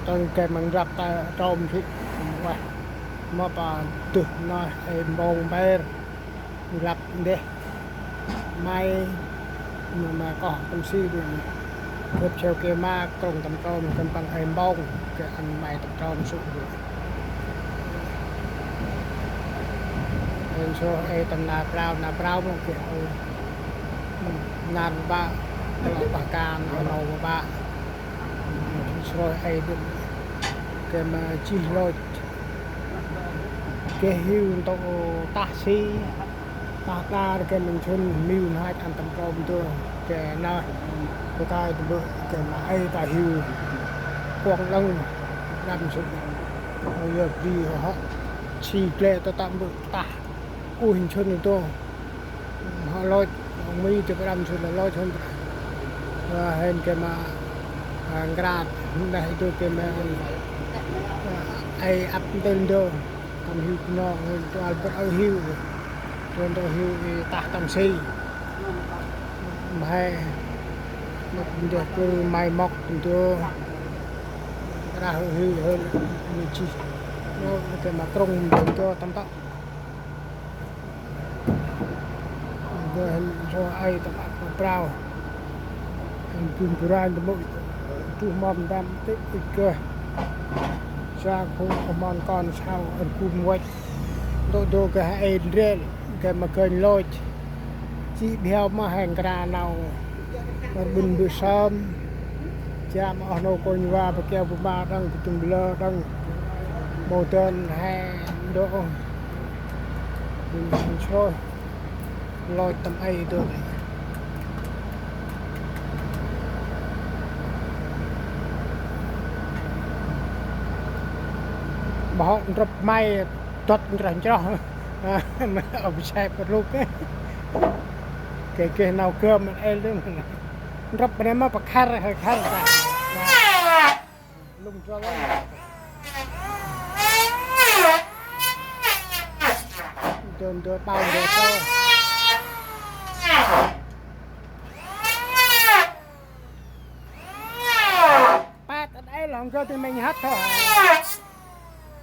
Tận cái mình gặp ta trong thì vậy mà bà tự nói em bông bé gặp đi mai mà có công si thì cướp treo kia ma công tầm tròn cần bằng em bông cái anh mày tầm tròn sụp rồi em cho em tầm là brau một kiểu nàn ba cái bà can đầu ba rồi hay được cái mà chi rồi cái hiu to taxi ta cái mình chun miu hai anh tầm cao tôi cái nơi cái tai từ bữa cái mà ai ta hiu quăng lăng làm sự bây giờ đi họ chi lệ ta tạm bữa ta u hình chun tôi họ lôi ông mi từ cái làm sự là lôi chun và hên cái mà grad dah itu kemen ai up tendo kam hiu no to albert au hiu to hiu tah tam si mai một dia ku mai mok tu ra hiu hơn ni chi no ke ma krong to tam tak dan so ai tam prao pun puran tu tu mom đam tích cơ cha cũng mong con sao ở cùng quay đôi cái hai rê cái mà cơn lôi chỉ theo mà hàng ra nào mà bình bữa sớm cha mà nó con qua và kêu ba đang từng lơ đang màu tên hay độ mình thôi lôi tầm ai được bỏ rập may tuột rảnh cho ở xe một lúc cái nào cơm mình ăn luôn rập bên mà bạc khát ra lùng cho lắm tôi bao giờ thôi ba ở đây lòng cho thì mình hát thôi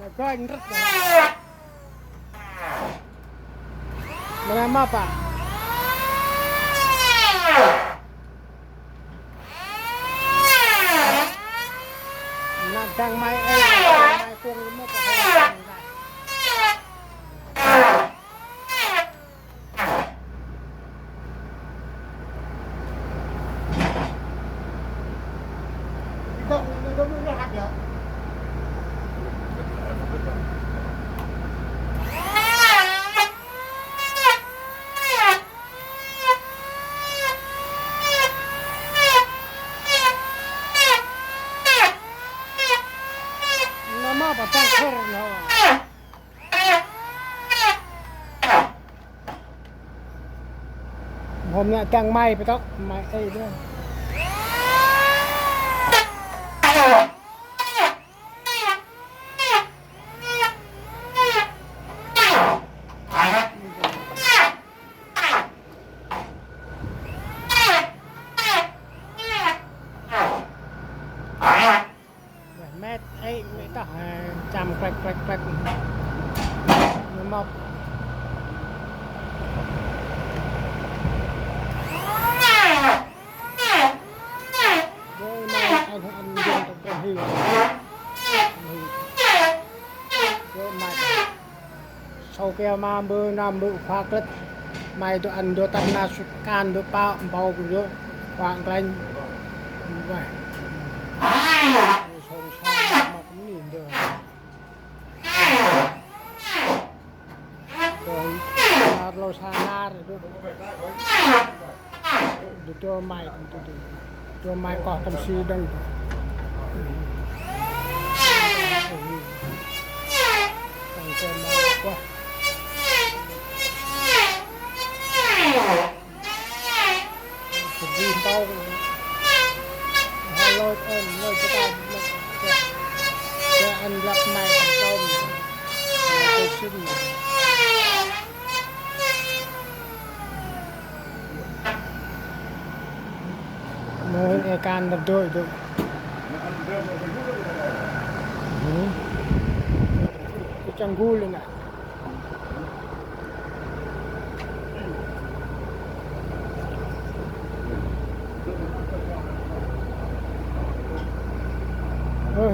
nó có anh rất là làm apa nằm đang mai mai cuồng mất rồi apa tangker no hôm nay tăng may phải tóc may ấy nữa mét ấy mấy tao chăm quạch nó mọc rồi mà anh vô trong con hiu rồi mà sau kêu mà bữa năm bữa khoác rất mày tụi anh vô tâm na sụt can vô bao bầu vô khoang lên vậy mà cũng nhìn được rồi lô xa na rồi được cho mày cho mày có tâm si đăng cho mày quá đi tao hay lôi lôi cho tao cho anh gặp mày thành công tôi xin mới can đập đôi được chẳng gu lên ạ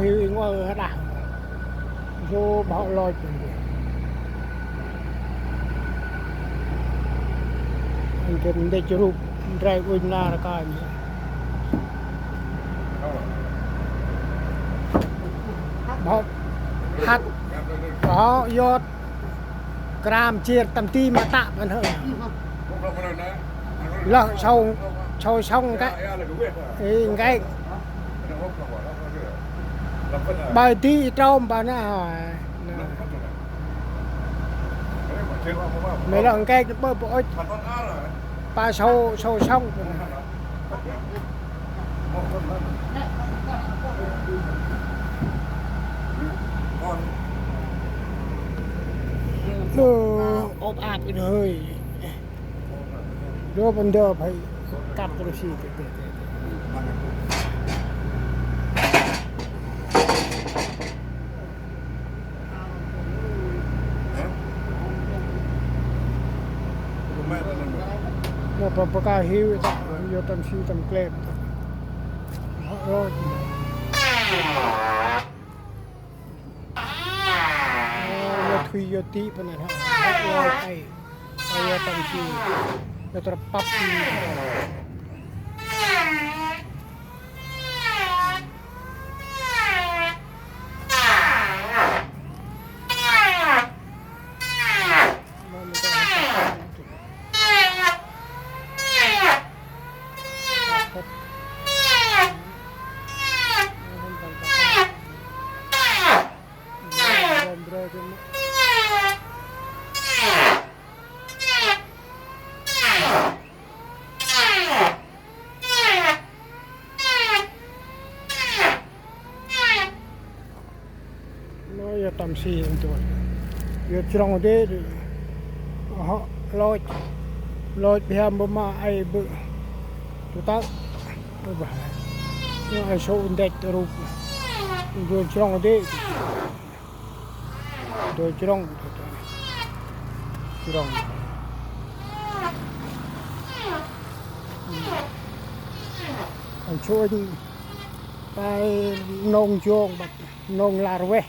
hiểu ngoài ở đảo vô bảo lôi anh cần để chụp drive quên na coi bảo hát có yết gram chia tầm ti mà tạm vẫn hơi lợn sâu xong cái bài tí trong bà nó hỏi mấy lần cái bơ bội ba sâu xong ốp ạt cái hơi rồi bây giờ phải cắt cái gì nó pakai hiu yo tam si tam klep rồi nó thui yo tí bên này rồi ai yo tam si yo terpap nó tầm xì rồi giờ trong đấy họ lôi theo mà ai bự tụi tao tôi bảo nó ai số đẹp rồi giờ trong đấy rồi trong anh cho anh tay nông chuông bật nông là rồi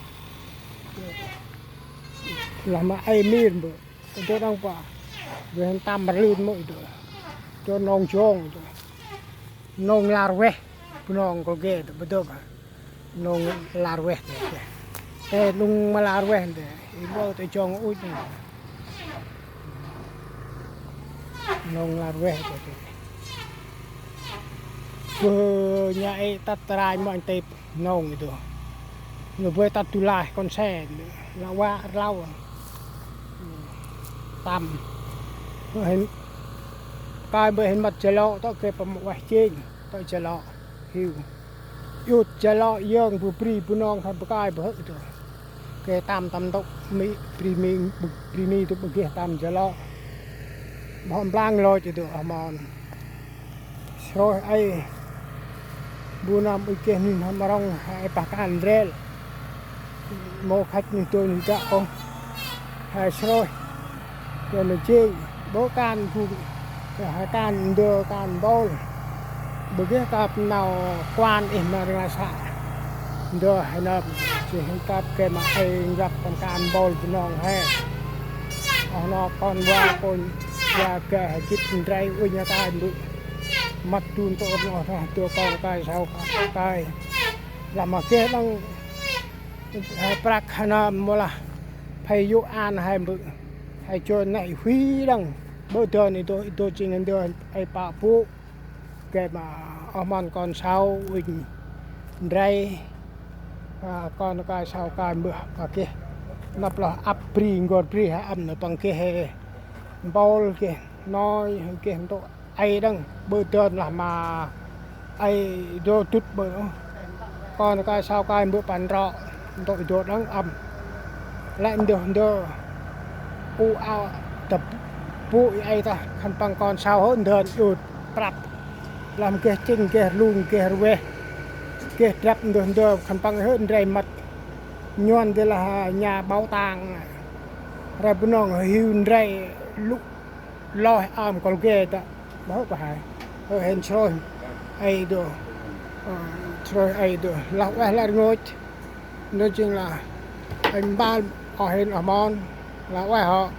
là mà ai miên bự tôi đang bảo về hắn tam mà lươn mỗi đứa cho nông chuông nông là rồi nông có ghê được betul cả nông là rồi nông mà là rồi đấy bao tôi cho út nông là rồi vừa nhảy tắt trai mọi tệp nông itu người với tắt tu lại con xe là qua rau tầm hình coi bởi hình mặt chờ lọ tôi kẹp vào một vài trên tôi chờ lọ hiểu yut chờ lọ dương bù pri non thành coi bởi rồi cái tam tốc mỹ primi tụi kia tam chờ lọ bọn blang lôi cho được mòn rồi ai buôn năm ở kia nhìn mà rong hai bạc ăn rel một khách như tôi như vậy không hai rồi rồi là chơi bố can phụ hai can đưa can bol bữa kia cặp nào quan em mà ra xã đưa hai năm chỉ hai cặp cái mà hay gặp con can bol thì nó hay nó con qua con và cái chip trai uy nhà ta được mặt tuôn to nó raตัวcon cái sao cái làm mà kia đang prak hana mola phải dụ an hay bự hay cho này huy đằng bữa giờ này tôi chỉ nên đưa ai bà phụ cái mà ông con sao uỳnh ray con cái sao cái bữa và kia nắp là áp pri ngồi pri ha âm nó bằng kia bol kia nói kia tôi ai đằng bữa giờ là mà ai do tút bờ con cái sao cái bữa bàn rọ tội đồ đang lại được u ao tập bụi ai ta khăn bằng con sao hơn đơn đột prap làm cái chân cái luôn cái về cái prap được khăn bằng hơn đầy mặt nhon đây là nhà bảo tàng ra bên nông hiu đầy lúc loi còn ghê ta bảo phải hên rồi ai đồ rồi ai đồ lão là ngồi nói chung là anh ba họ hên ở mòn là họ